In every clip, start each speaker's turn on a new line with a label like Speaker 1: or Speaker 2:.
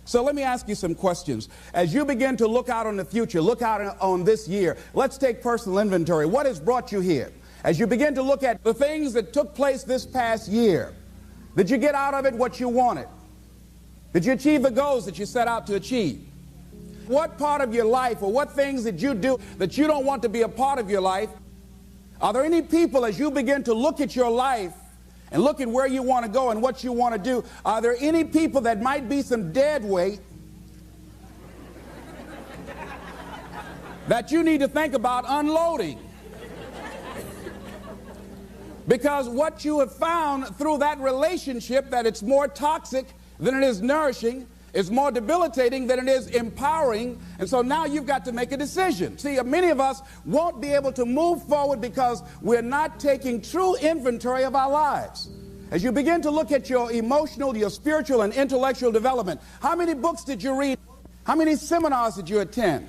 Speaker 1: So let me ask you some questions. As you begin to look out on the future, look out on this year, let's take personal inventory. What has brought you here? As you begin to look at the things that took place this past year, did you get out of it what you wanted? Did you achieve the goals that you set out to achieve? What part of your life or what things did you do that you don't want to be a part of your life? Are there any people, as you begin to look at your life and look at where you want to go and what you want to do, are there any people that might be some dead weight that you need to think about unloading? Because what you have found through that relationship, that it's more toxic than it is nourishing, it's more debilitating than it is empowering, and so now you've got to make a decision. See, many of us won't be able to move forward because we're not taking true inventory of our lives. As you begin to look at your emotional, your spiritual, and intellectual development, how many books did you read? How many seminars did you attend?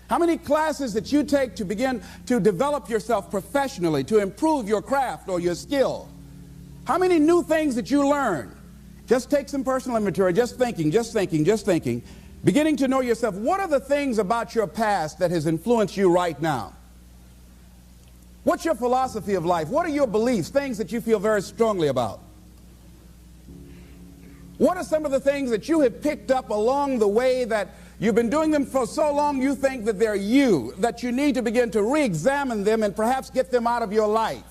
Speaker 1: How many classes did you take to begin to develop yourself professionally, to improve your craft or your skill? How many new things did you learn? Just take some personal inventory, just thinking, beginning to know yourself. What are the things about your past that has influenced you right now? What's your philosophy of life? What are your beliefs, things that you feel very strongly about? What are some of the things that you have picked up along the way that you've been doing them for so long you think that they're you, that you need to begin to re-examine them and perhaps get them out of your life?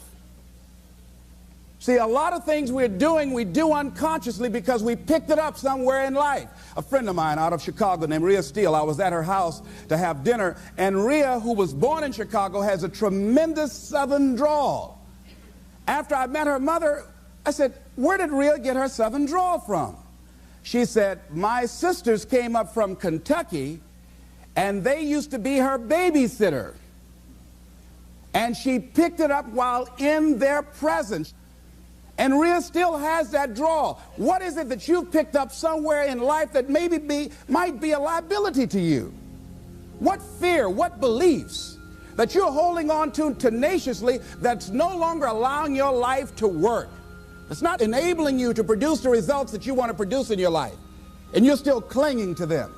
Speaker 1: See, a lot of things we do unconsciously because we picked it up somewhere in life. A friend of mine out of Chicago named Rhea Steele, I was at her house to have dinner, and Rhea, who was born in Chicago, has a tremendous southern drawl. After I met her mother, I said, where did Rhea get her southern drawl from? She said, my sisters came up from Kentucky, and they used to be her babysitter. And she picked it up while in their presence. And Rhea still has that drawl. What is it that you've picked up somewhere in life that might be a liability to you? What fear, what beliefs that you're holding on to tenaciously that's no longer allowing your life to work? It's not enabling you to produce the results that you want to produce in your life, and you're still clinging to them.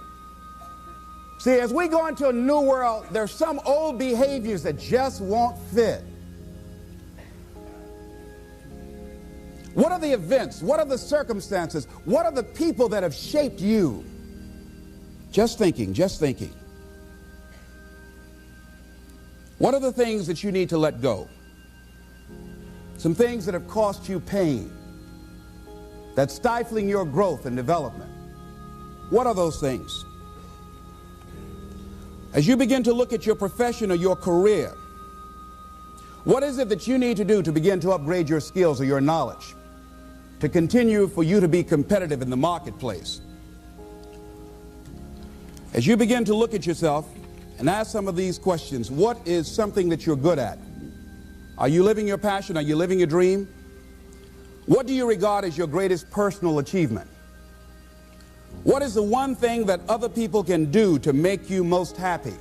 Speaker 1: See, as we go into a new world, there's some old behaviors that just won't fit. What are the events? What are the circumstances? What are the people that have shaped you? Just thinking. What are the things that you need to let go? Some things that have cost you pain, that's stifling your growth and development. What are those things? As you begin to look at your profession or your career, what is it that you need to do to begin to upgrade your skills or your knowledge, to continue for you to be competitive in the marketplace? As you begin to look at yourself and ask some of these questions, what is something that you're good at? Are you living your passion? Are you living your dream? What do you regard as your greatest personal achievement? What is the one thing that other people can do to make you most happy?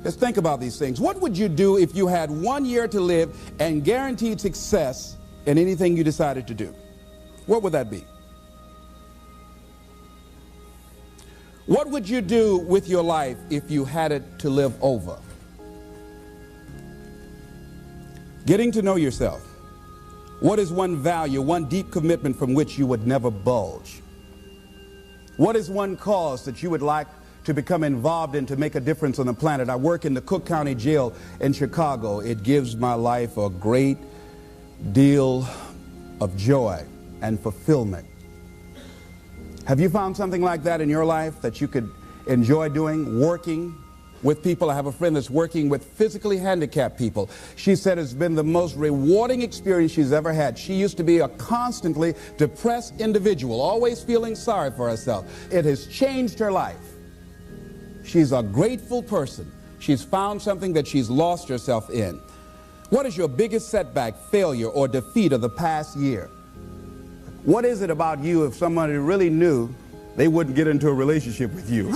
Speaker 1: Let's think about these things. What would you do if you had 1 year to live and guaranteed success in anything you decided to do? What would that be? What would you do with your life if you had it to live over? Getting to know yourself. What is one value, one deep commitment from which you would never bulge? What is one cause that you would like to become involved in to make a difference on the planet? I work in the Cook County Jail in Chicago. It gives my life a great deal of joy and fulfillment. Have you found something like that in your life that you could enjoy doing, working with people? I have a friend that's working with physically handicapped people. She said it's been the most rewarding experience she's ever had. She used to be a constantly depressed individual, always feeling sorry for herself. It has changed her life. She's a grateful person. She's found something that she's lost herself in. What is your biggest setback, failure, or defeat of the past year? What is it about you, if somebody really knew, they wouldn't get into a relationship with you?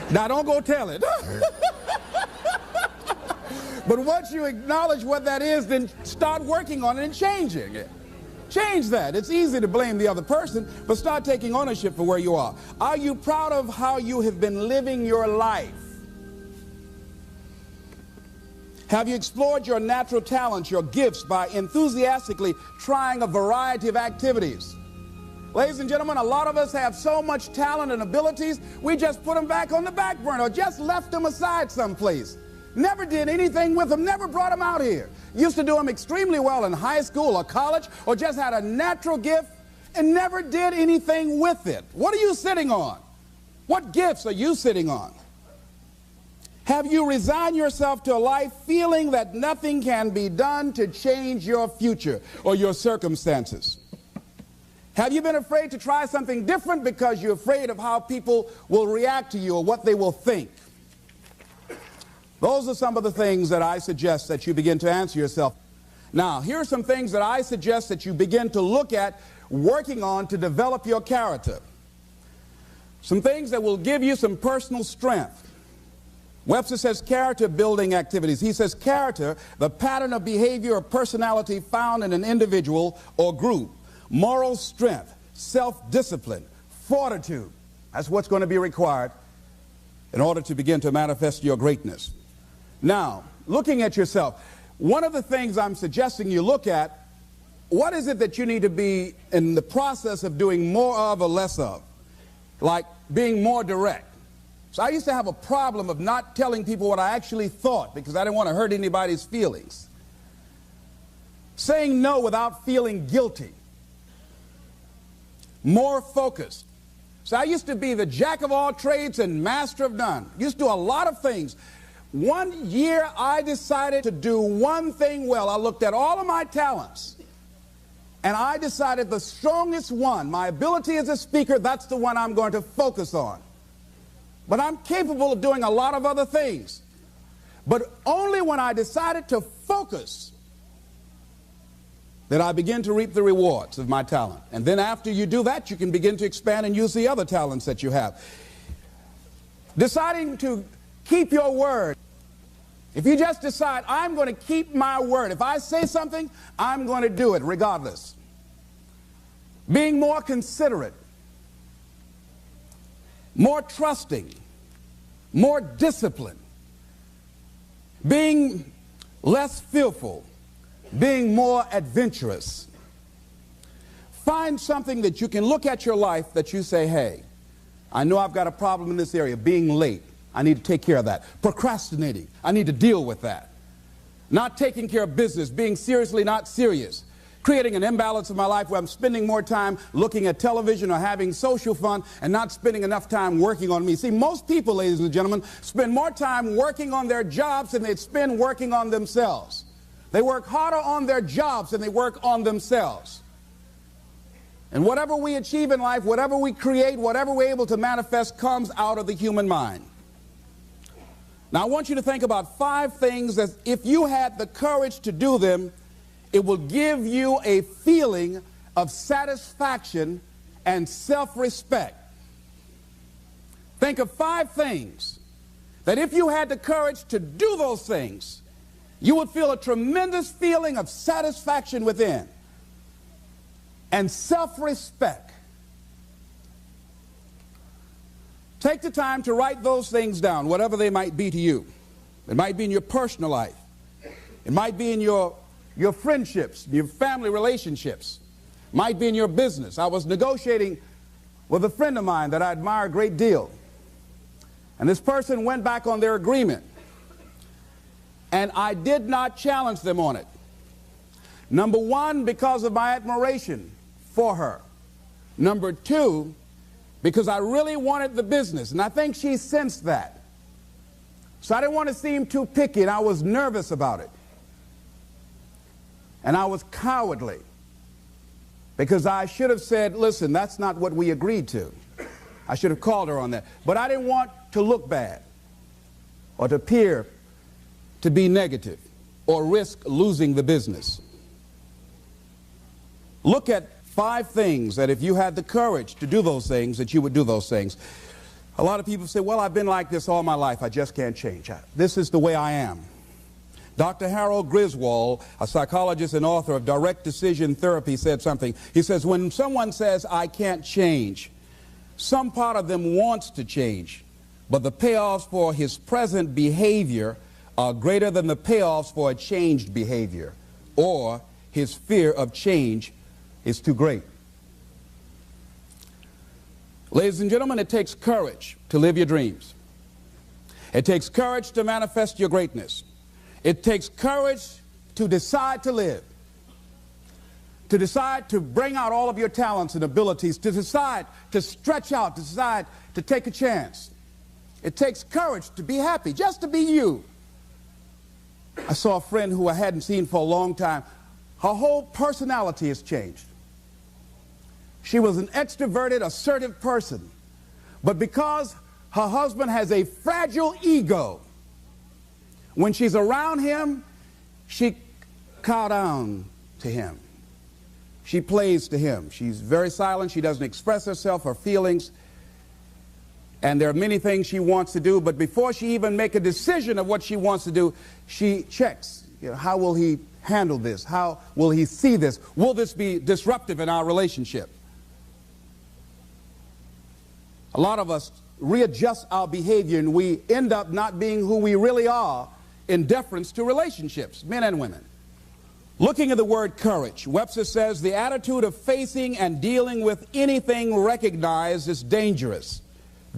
Speaker 1: Now, don't go tell it. But once you acknowledge what that is, then start working on it and changing it. Change that. It's easy to blame the other person, but start taking ownership for where you are. Are you proud of how you have been living your life? Have you explored your natural talents, your gifts, by enthusiastically trying a variety of activities? Ladies and gentlemen, a lot of us have so much talent and abilities, we just put them back on the back burner or just left them aside someplace. Never did anything with them, never brought them out here. Used to do them extremely well in high school or college, or just had a natural gift and never did anything with it. What are you sitting on? What gifts are you sitting on? Have you resigned yourself to a life feeling that nothing can be done to change your future or your circumstances? Have you been afraid to try something different because you're afraid of how people will react to you or what they will think? Those are some of the things that I suggest that you begin to answer yourself. Now, here are some things that I suggest that you begin to look at working on to develop your character. Some things that will give you some personal strength. Webster says character building activities. He says character, the pattern of behavior or personality found in an individual or group. Moral strength, self-discipline, fortitude. That's what's going to be required in order to begin to manifest your greatness. Now, looking at yourself, one of the things I'm suggesting you look at, what is it that you need to be in the process of doing more of or less of? Like being more direct. So I used to have a problem of not telling people what I actually thought because I didn't want to hurt anybody's feelings. Saying no without feeling guilty. More focused. So I used to be the jack of all trades and master of none. Used to do a lot of things. One year I decided to do one thing well. I looked at all of my talents and I decided the strongest one, my ability as a speaker, that's the one I'm going to focus on. But I'm capable of doing a lot of other things. But only when I decided to focus did I begin to reap the rewards of my talent. And then after you do that, you can begin to expand and use the other talents that you have. Deciding to keep your word. If you just decide, I'm going to keep my word. If I say something, I'm going to do it regardless. Being more considerate. More trusting, more disciplined, being less fearful, being more adventurous. Find something that you can look at your life that you say, hey, I know I've got a problem in this area, being late. I need to take care of that. Procrastinating, I need to deal with that. Not taking care of business, being seriously not serious. Creating an imbalance in my life where I'm spending more time looking at television or having social fun and not spending enough time working on me. See, most people, ladies and gentlemen, spend more time working on their jobs than they spend working on themselves. They work harder on their jobs than they work on themselves. And whatever we achieve in life, whatever we create, whatever we're able to manifest comes out of the human mind. Now, I want you to think about 5 things that if you had the courage to do them, it will give you a feeling of satisfaction and self-respect. Think of 5 things that if you had the courage to do those things, you would feel a tremendous feeling of satisfaction within and self-respect. Take the time to write those things down, whatever they might be to you. It might be in your personal life. It might be in your friendships, your family relationships. Might be in your business. I was negotiating with a friend of mine that I admire a great deal. And this person went back on their agreement. And I did not challenge them on it. Number 1, because of my admiration for her. Number 2, because I really wanted the business. And I think she sensed that. So I didn't want to seem too picky, and I was nervous about it. And I was cowardly because I should have said, listen, that's not what we agreed to. I should have called her on that. But I didn't want to look bad or to appear to be negative or risk losing the business. Look at 5 things that if you had the courage to do those things, that you would do those things. A lot of people say, well, I've been like this all my life. I just can't change. This is the way I am. Dr. Harold Griswold, a psychologist and author of Direct Decision Therapy, said something. He says, when someone says, I can't change, some part of them wants to change, but the payoffs for his present behavior are greater than the payoffs for a changed behavior, or his fear of change is too great. Ladies and gentlemen, it takes courage to live your dreams. It takes courage to manifest your greatness. It takes courage to decide to live, to decide to bring out all of your talents and abilities, to decide to stretch out, to decide to take a chance. It takes courage to be happy, just to be you. I saw a friend who I hadn't seen for a long time. Her whole personality has changed. She was an extroverted, assertive person, but because her husband has a fragile ego, when she's around him, she cows down to him. She plays to him. She's very silent. She doesn't express herself, her feelings. And there are many things she wants to do, but before she even makes a decision of what she wants to do, she checks. How will he handle this? How will he see this? Will this be disruptive in our relationship? A lot of us readjust our behavior and we end up not being who we really are in deference to relationships, men and women. Looking at the word courage, Webster says the attitude of facing and dealing with anything recognized as dangerous,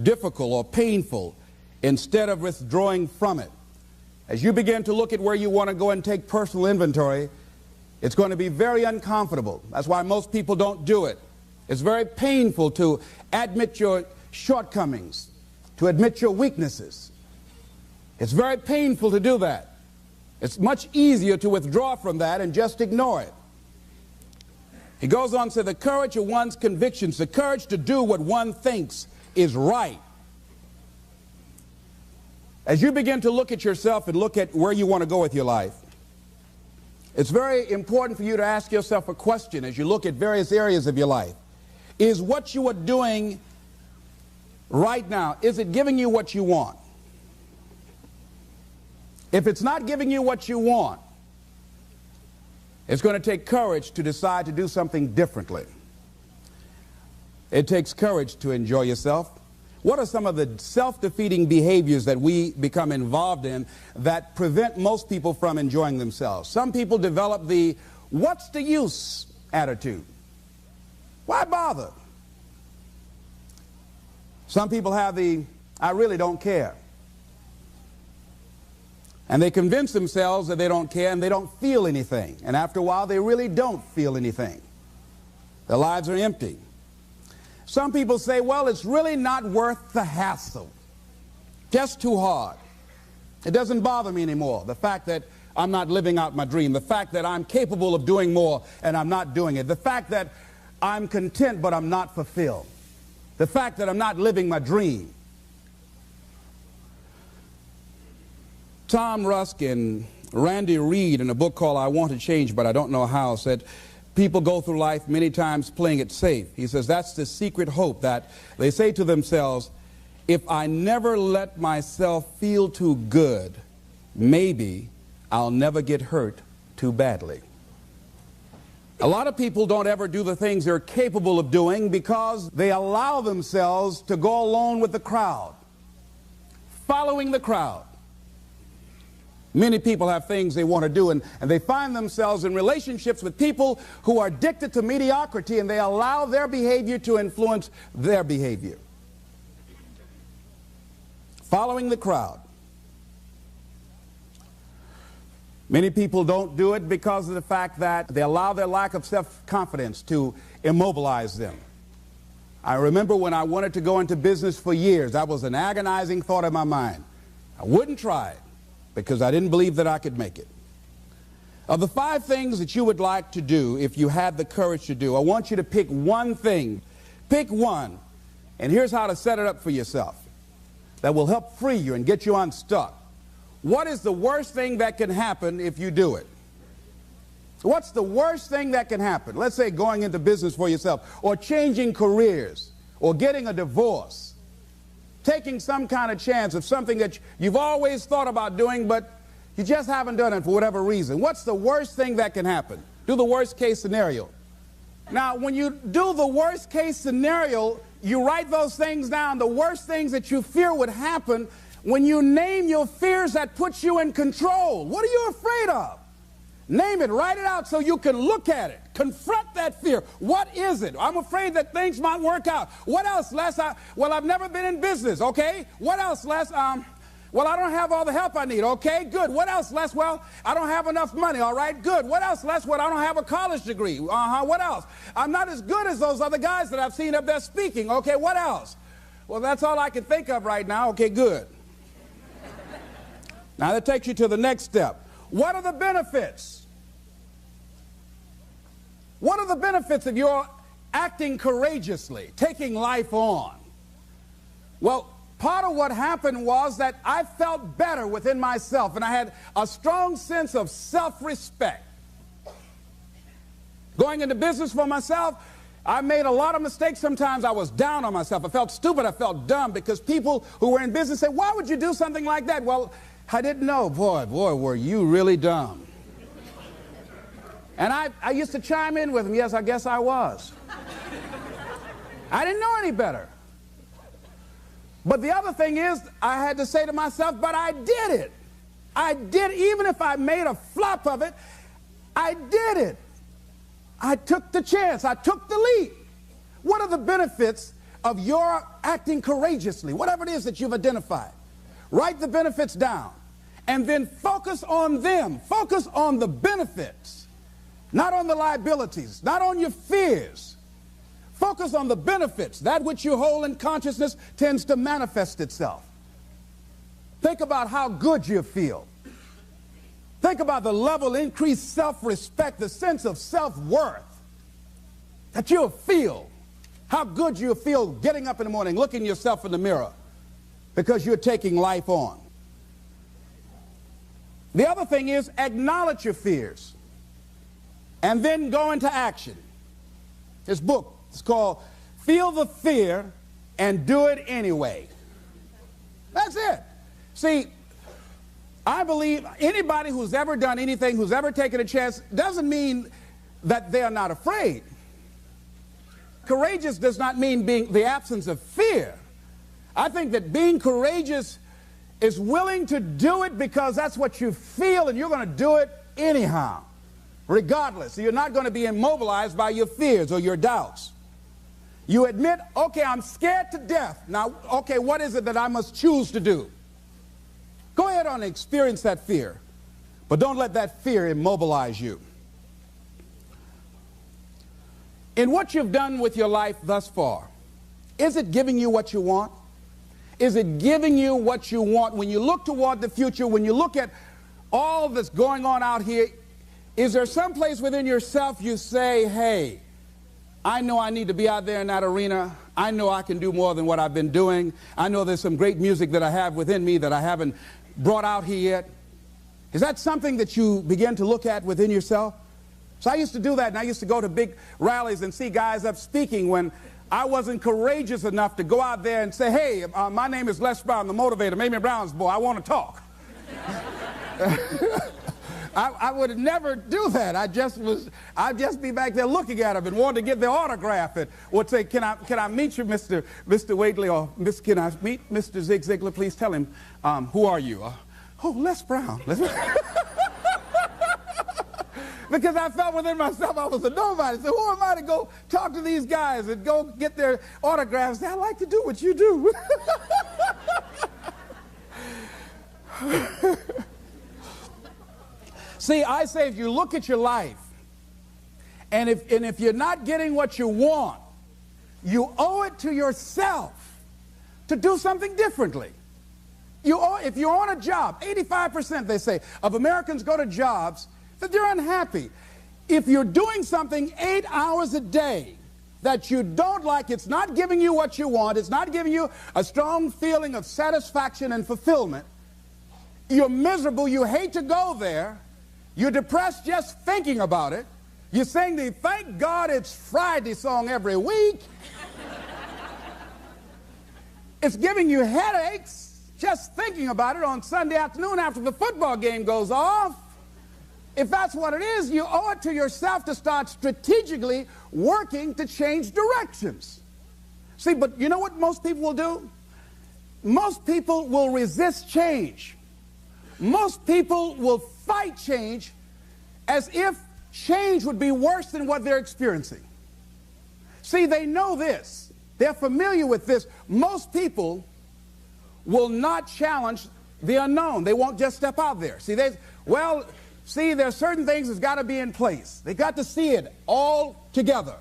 Speaker 1: difficult, or painful instead of withdrawing from it. As you begin to look at where you want to go and take personal inventory, it's going to be very uncomfortable. That's why most people don't do it. It's very painful to admit your shortcomings, to admit your weaknesses. It's very painful to do that. It's much easier to withdraw from that and just ignore it. He goes on to say the courage of one's convictions, the courage to do what one thinks is right. As you begin to look at yourself and look at where you want to go with your life, it's very important for you to ask yourself a question as you look at various areas of your life. Is what you are doing right now, is it giving you what you want? If it's not giving you what you want, it's going to take courage to decide to do something differently. It takes courage to enjoy yourself. What are some of the self-defeating behaviors that we become involved in that prevent most people from enjoying themselves? Some people develop the "what's the use" attitude. Why bother? Some people have the "I really don't care." And they convince themselves that they don't care and they don't feel anything. And after a while, they really don't feel anything. Their lives are empty. Some people say, well, it's really not worth the hassle. Just too hard. It doesn't bother me anymore. The fact that I'm not living out my dream. The fact that I'm capable of doing more and I'm not doing it. The fact that I'm content but I'm not fulfilled. The fact that I'm not living my dream. Tom Rusk and Randy Reed, in a book called I Want to Change But I Don't Know How, said people go through life many times playing it safe. He says that's the secret hope, that they say to themselves, if I never let myself feel too good, maybe I'll never get hurt too badly. A lot of people don't ever do the things they're capable of doing because they allow themselves to go along with the crowd, following the crowd. Many people have things they want to do, and they find themselves in relationships with people who are addicted to mediocrity, and they allow their behavior to influence their behavior. Following the crowd. Many people don't do it because of the fact that they allow their lack of self-confidence to immobilize them. I remember when I wanted to go into business for years, that was an agonizing thought in my mind. I wouldn't try it, because I didn't believe that I could make it. Of the 5 things that you would like to do if you had the courage to do, I want you to pick one thing. Pick one. And here's how to set it up for yourself that will help free you and get you unstuck. What is the worst thing that can happen if you do it? What's the worst thing that can happen? Let's say going into business for yourself, or changing careers, or getting a divorce. Taking some kind of chance of something that you've always thought about doing, but You just haven't done it for whatever reason. What's the worst thing that can happen? Do the worst case scenario. Now, when you do the worst case scenario, you write those things down, the worst things that you fear would happen. When you name your fears, that puts you in control. What are you afraid of? Name it, write it out so you can look at it. Confront that fear. What is it? I'm afraid that things might work out. What else, Les? Well, I've never been in business, okay? What else, Les? Well, I don't have all the help I need, okay? Good. What else, Les? Well, I don't have enough money, all right? Good. What else, Les? Well, I don't have a college degree. What else? I'm not as good as those other guys that I've seen up there speaking. Okay, what else? Well, that's all I can think of right now. Okay, good. Now, that takes you to the next step. What are the benefits? What are the benefits of your acting courageously, taking life on? Well, part of what happened was that I felt better within myself, and I had a strong sense of self-respect. Going into business for myself, I made a lot of mistakes. Sometimes I was down on myself. I felt stupid. I felt dumb because people who were in business said, why would you do something like that? Well, I didn't know. Boy, were you really dumb. And I used to chime in with them. Yes, I guess I was. I didn't know any better. But the other thing is, I had to say to myself, but I did it. I did, even if I made a flop of it, I did it. I took the chance. I took the leap. What are the benefits of your acting courageously? Whatever it is that you've identified. Write the benefits down. And then focus on them. Focus on the benefits. Not on the liabilities. Not on your fears. Focus on the benefits. That which you hold in consciousness tends to manifest itself. Think about how good you feel. Think about the level of increased self-respect, the sense of self-worth that you'll feel. How good you'll feel getting up in the morning, looking yourself in the mirror because you're taking life on. The other thing is acknowledge your fears and then go into action. This book is called Feel the Fear and Do It Anyway. That's it. See, I believe anybody who's ever done anything, who's ever taken a chance, doesn't mean that they're not afraid. Courageous does not mean being the absence of fear. I think that being courageous is willing to do it because that's what you feel, and you're going to do it anyhow, regardless. You're not going to be immobilized by your fears or your doubts. You admit, okay, I'm scared to death. Now, okay, what is it that I must choose to do? Go ahead and experience that fear, but don't let that fear immobilize you. In what you've done with your life thus far, is it giving you what you want? Is it giving you what you want? When you look toward the future, when you look at all that's going on out here, is there some place within yourself you say, hey, I know I need to be out there in that arena. I know I can do more than what I've been doing. I know there's some great music that I have within me that I haven't brought out here yet. Is that something that you begin to look at within yourself? So I used to do that, and I used to go to big rallies and see guys up speaking when I wasn't courageous enough to go out there and say, hey, my name is Les Brown, the motivator, Mamie Brown's boy, I want to talk. I would never do that. I'd just be back there looking at him and wanting to get their autograph and would say, can I meet you, Mr. Waitley, or can I meet Mr. Zig Ziglar? Please tell him, who are you? Oh, Les Brown. Because I felt within myself I was a nobody. So who am I to go talk to these guys and go get their autographs? I like to do what you do. See, I say if you look at your life, and if you're not getting what you want, you owe it to yourself to do something differently. If you're on a job, 85%, they say, of Americans go to jobs that they're unhappy. If you're doing something 8 hours a day that you don't like, it's not giving you what you want, it's not giving you a strong feeling of satisfaction and fulfillment, you're miserable, you hate to go there, you're depressed just thinking about it, you sing the "Thank God It's Friday" song every week, it's giving you headaches, just thinking about it on Sunday afternoon after the football game goes off. If that's what it is, you owe it to yourself to start strategically working to change directions. See, but you know what most people will do? Most people will resist change. Most people will fight change as if change would be worse than what they're experiencing. See, they know this. They're familiar with this. Most people will not challenge the unknown. They won't just step out there. See, there's certain things that's got to be in place. They got to see it all together.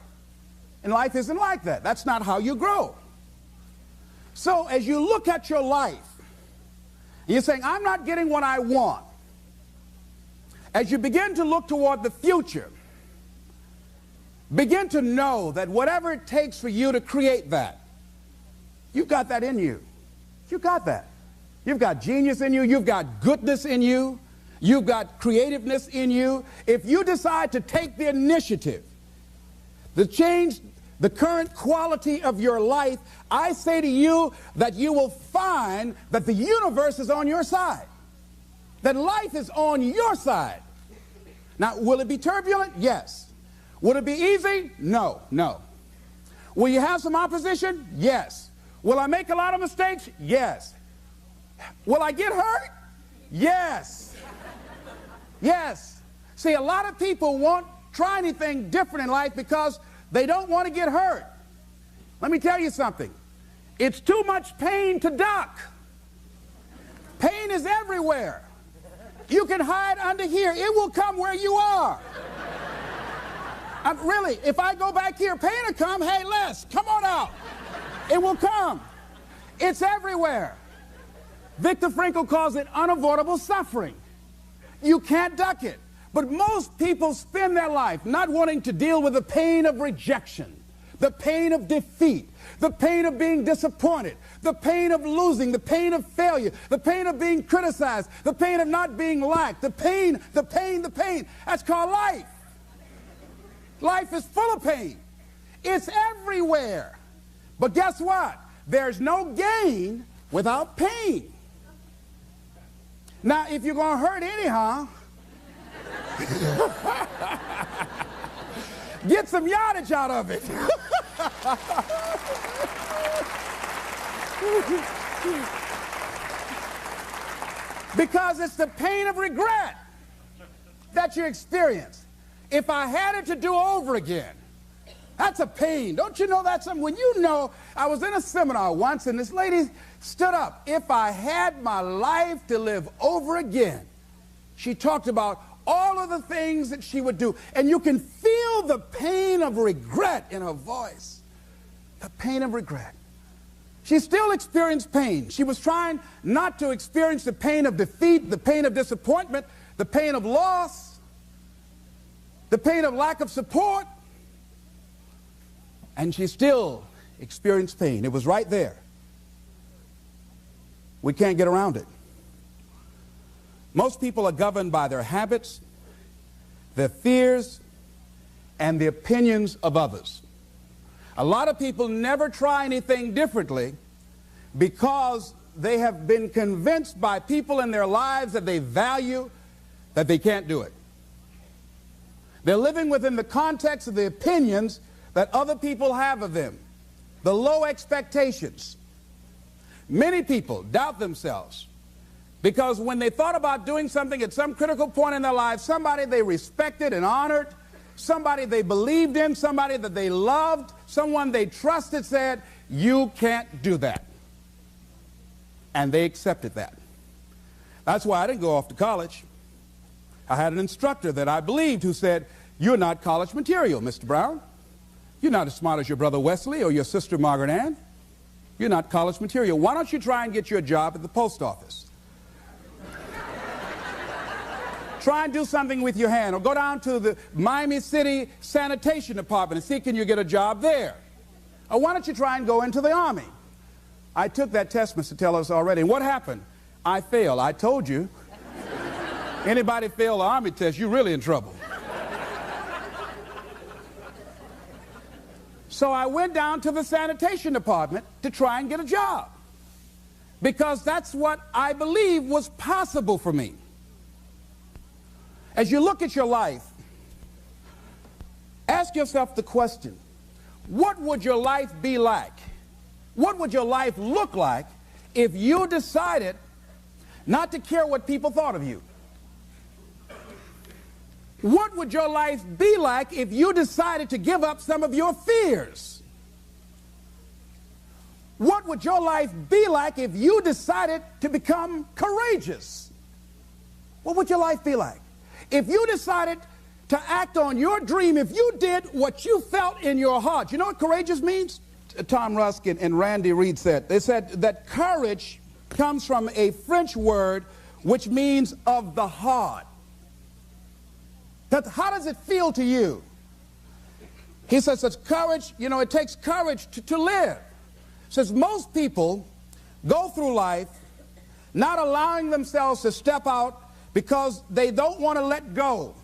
Speaker 1: And life isn't like that. That's not how you grow. So as you look at your life, you're saying, I'm not getting what I want. As you begin to look toward the future, begin to know that whatever it takes for you to create that, you've got that in you. You've got that. You've got genius in you. You've got goodness in you. You've got creativeness in you. If you decide to take the initiative to change the current quality of your life, I say to you that you will find that the universe is on your side, that life is on your side. Now, will it be turbulent? Yes. Will it be easy? No, no. Will you have some opposition? Yes. Will I make a lot of mistakes? Yes. Will I get hurt? Yes. Yes. See, a lot of people won't try anything different in life because they don't want to get hurt. Let me tell you something. It's too much pain to duck. Pain is everywhere. You can hide under here. It will come where you are. Really, if I go back here, pain will come. Hey, Les, come on out. It will come. It's everywhere. Viktor Frankl calls it unavoidable suffering. You can't duck it. But most people spend their life not wanting to deal with the pain of rejection, the pain of defeat, the pain of being disappointed, the pain of losing, the pain of failure, the pain of being criticized, the pain of not being liked, the pain. That's called life. Life is full of pain. It's everywhere. But guess what? There's no gain without pain. Now, if you're going to hurt anyhow, get some yardage out of it. Because it's the pain of regret that you experience. If I had it to do over again, that's a pain. Don't you know that's something? When you know, I was in a seminar once and this lady stood up. If I had my life to live over again, she talked about all of the things that she would do. And you can feel the pain of regret in her voice. The pain of regret. She still experienced pain. She was trying not to experience the pain of defeat, the pain of disappointment, the pain of loss, the pain of lack of support. And she still experienced pain. It was right there. We can't get around it. Most people are governed by their habits, their fears, and the opinions of others. A lot of people never try anything differently because they have been convinced by people in their lives that they value that they can't do it. They're living within the context of the opinions that other people have of them, the low expectations. Many people doubt themselves because when they thought about doing something at some critical point in their lives, somebody they respected and honored, somebody they believed in, somebody that they loved, someone they trusted said, you can't do that. And they accepted that. That's why I didn't go off to college. I had an instructor that I believed who said, you're not college material, Mr. Brown. You're not as smart as your brother Wesley or your sister Margaret Ann. You're not college material. Why don't you try and get you a job at the post office? Try and do something with your hand, or go down to the Miami City Sanitation Department and see can you get a job there. Or why don't you try and go into the Army? I took that test, Mr. Tellers, already. And what happened? I failed. I told you. Anybody fail the Army test, you're really in trouble. So I went down to the sanitation department to try and get a job. because that's what I believe was possible for me. As you look at your life, ask yourself the question, what would your life be like? What would your life look like if you decided not to care what people thought of you? What would your life be like if you decided to give up some of your fears? What would your life be like if you decided to become courageous? What would your life be like? If you decided to act on your dream, if you did what you felt in your heart. You know what courageous means? Tom Rusk and Randy Reed said. They said that courage comes from a French word which means of the heart. How does it feel to you? He says that courage, you know, it takes courage to live. Says most people go through life not allowing themselves to step out because they don't want to let go.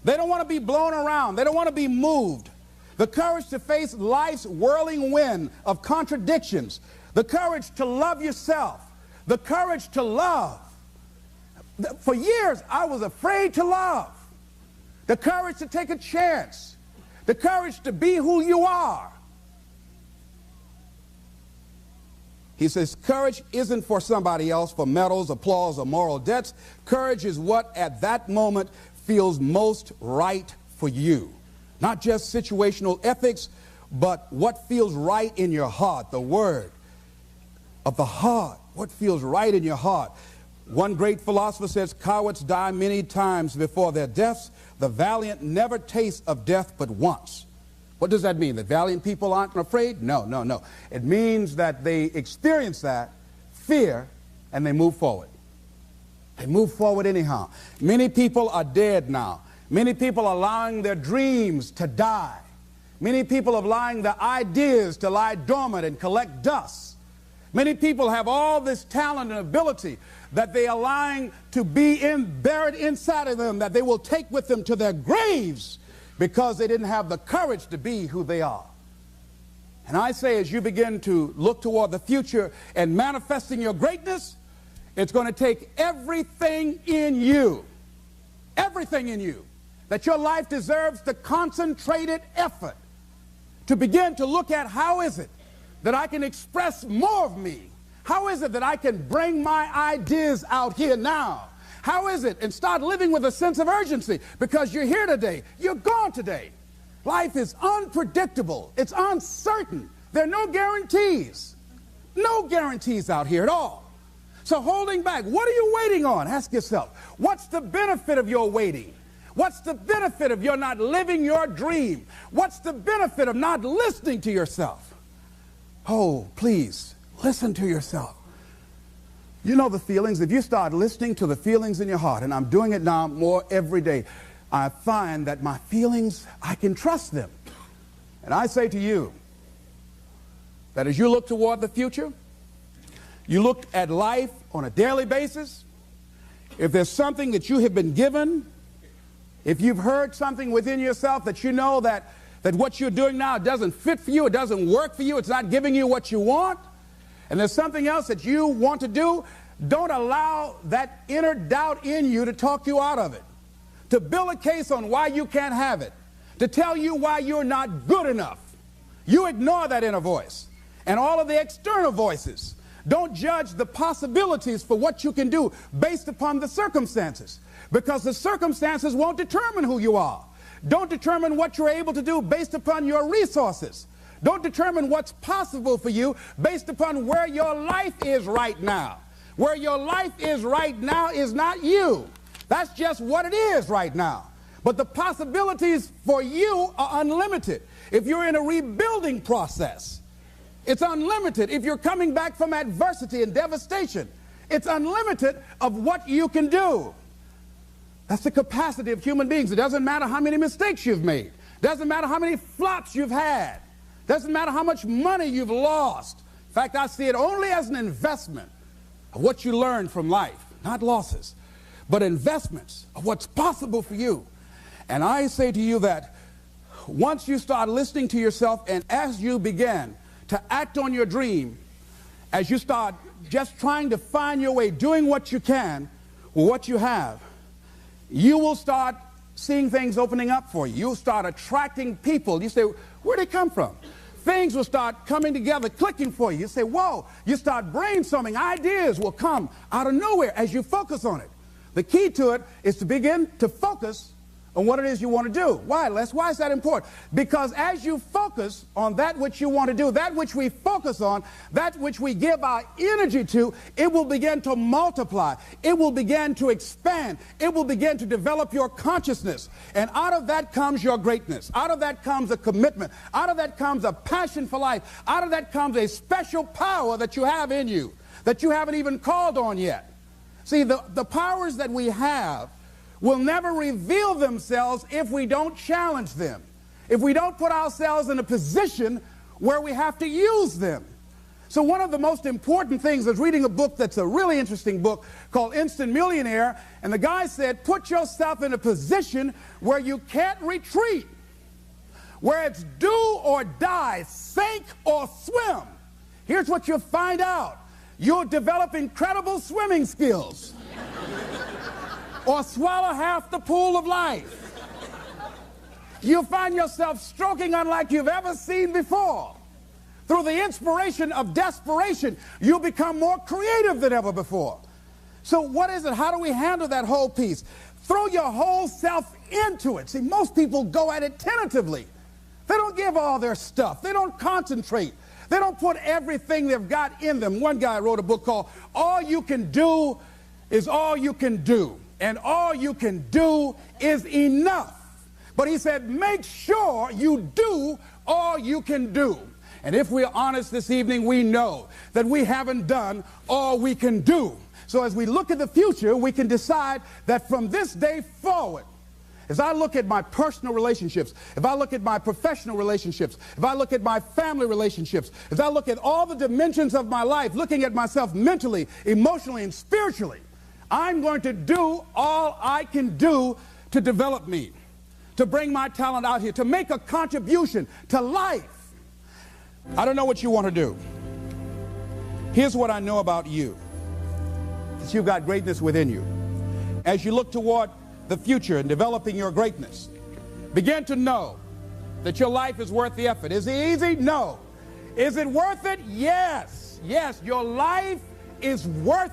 Speaker 1: They don't want to be blown around. They don't want to be moved. The courage to face life's whirling wind of contradictions. The courage to love yourself. The courage to love. For years, I was afraid to love. The courage to take a chance. The courage to be who you are. He says, courage isn't for somebody else, for medals, applause, or moral debts. Courage is what at that moment feels most right for you. Not just situational ethics, but what feels right in your heart, the word of the heart, what feels right in your heart. One great philosopher says, cowards die many times before their deaths. The valiant never taste of death but once. What does that mean? That valiant people aren't afraid? No, no, no. It means that they experience that fear and they move forward. They move forward anyhow. Many people are dead now. Many people are allowing their dreams to die. Many people are allowing their ideas to lie dormant and collect dust. Many people have all this talent and ability that they are allowing to be buried inside of them, that they will take with them to their graves because they didn't have the courage to be who they are. And I say, as you begin to look toward the future and manifesting your greatness, it's going to take everything in you, that your life deserves the concentrated effort to begin to look at how is it that I can express more of me? How is it that I can bring my ideas out here now? How is it? And start living with a sense of urgency, because you're here today, you're gone today. Life is unpredictable. It's uncertain. There are no guarantees. No guarantees out here at all. So holding back, what are you waiting on? Ask yourself, what's the benefit of your waiting? What's the benefit of your not living your dream? What's the benefit of not listening to yourself? Oh, please, listen to yourself. You know the feelings. If you start listening to the feelings in your heart, and I'm doing it now more every day, I find that my feelings, I can trust them. And I say to you that as you look toward the future, you look at life on a daily basis, if there's something that you have been given, if you've heard something within yourself that you know that what you're doing now doesn't fit for you, it doesn't work for you, it's not giving you what you want, and there's something else that you want to do, don't allow that inner doubt in you to talk you out of it, to build a case on why you can't have it, to tell you why you're not good enough. You ignore that inner voice and all of the external voices. Don't judge the possibilities for what you can do based upon the circumstances, because the circumstances won't determine who you are. Don't determine what you're able to do based upon your resources. Don't determine what's possible for you based upon where your life is right now. Where your life is right now is not you. That's just what it is right now. But the possibilities for you are unlimited. If you're in a rebuilding process, it's unlimited. If you're coming back from adversity and devastation, it's unlimited of what you can do. That's the capacity of human beings. It doesn't matter how many mistakes you've made. It doesn't matter how many flops you've had. It doesn't matter how much money you've lost. In fact, I see it only as an investment of what you learn from life, not losses, but investments of what's possible for you. And I say to you that once you start listening to yourself, and as you begin to act on your dream, as you start just trying to find your way, doing what you can with what you have, you will start seeing things opening up for you. You'll start attracting people. You say, where'd they come from? Things will start coming together, clicking for you. You say, whoa. You start brainstorming. Ideas will come out of nowhere as you focus on it. The key to it is to begin to focus on what it is you want to do. Why, Les? Why is that important? Because as you focus on that which you want to do, that which we focus on, that which we give our energy to, it will begin to multiply. It will begin to expand. It will begin to develop your consciousness. And out of that comes your greatness. Out of that comes a commitment. Out of that comes a passion for life. Out of that comes a special power that you have in you that you haven't even called on yet. See, the powers that we have will never reveal themselves if we don't challenge them, if we don't put ourselves in a position where we have to use them. So one of the most important things is reading a book that's a really interesting book called Instant Millionaire, and the guy said, put yourself in a position where you can't retreat, where it's do or die, sink or swim. Here's what you'll find out. You'll develop incredible swimming skills. Or swallow half the pool of life. You'll find yourself stroking unlike you've ever seen before. Through the inspiration of desperation, you'll become more creative than ever before. So what is it? How do we handle that whole piece? Throw your whole self into it. See, most people go at it tentatively. They don't give all their stuff. They don't concentrate. They don't put everything they've got in them. One guy wrote a book called All You Can Do Is All You Can Do. And all you can do is enough. But he said, make sure you do all you can do. And if we're honest this evening, we know that we haven't done all we can do. So as we look at the future, we can decide that from this day forward, as I look at my personal relationships, if I look at my professional relationships, if I look at my family relationships, if I look at all the dimensions of my life, looking at myself mentally, emotionally, and spiritually, I'm going to do all I can do to develop me, to bring my talent out here, to make a contribution to life. I don't know what you want to do. Here's what I know about you, that you've got greatness within you. As you look toward the future and developing your greatness, begin to know that your life is worth the effort. Is it easy? No. Is it worth it? Yes. Yes, your life is worth it.